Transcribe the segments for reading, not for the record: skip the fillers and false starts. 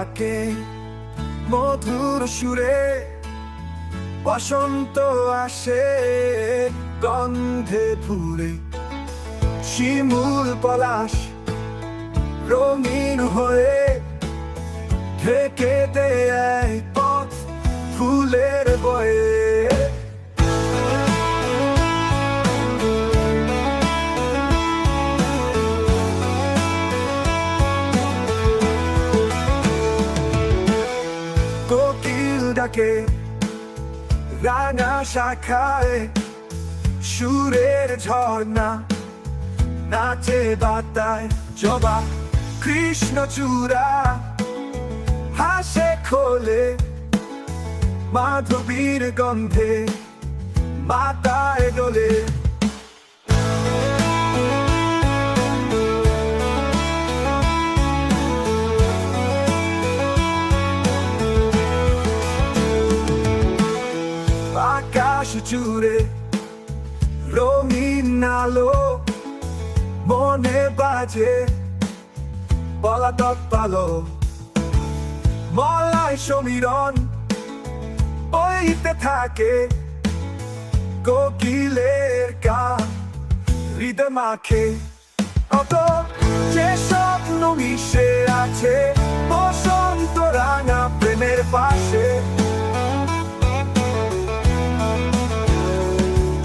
তাকে মধুর সুরে বসন্ত আসে গন্ধে ভুলে শিমুল পলাশ রঙিন হয়ে ঢেকে দেয় পথ ফুলের বয়ে। কোকিল ডাকে রাঙা শাখায় সুরের ঝর্ণা নাচে বাতায় জবা কৃষ্ণচূড়া হাসে খোলে মাধবীর গন্ধে মাতায় দোলে। আকাশ জুড়ে রঙিন আলো মনে বাজে পলাতক পালো মলয় সমীরণ বইতে থাকে কোকিলের গান হৃদয় মাখে অত যে স্বপ্ন মিশে আছে বসন্ত রাঙা প্রেমের পাশে।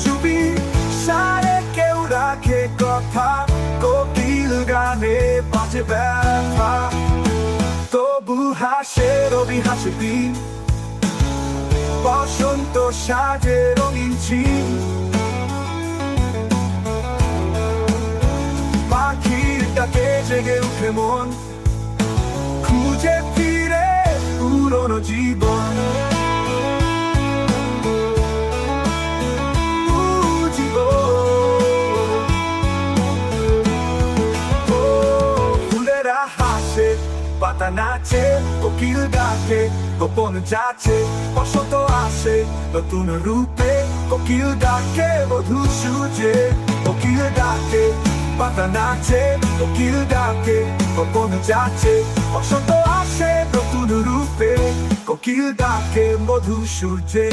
চুপি সারে কেউ রাখে কথা কোকিল গানে বাজে ব্যথা তবু হাসে রবি হাসে দিন বসন্ত সাজে রঙিন ঝিল। পাখির ডাকে জেগে উঠে মন খুঁজে ফিরে পুরনো জীবন। ফুলেরা হাসে পাতা নাচে কোকিল ডাকে গোপন যাচ্ছে বসন্ত আসে নতুন রূপে কোকিল ডাকে মধু সুজে। কোকিল ডাকে পাতা নাচে কোকিল ডাকে গোপন যাচ্ছে বসন্ত আসে নতুন রূপে কোকিল ডাকে মধু সূর্যে।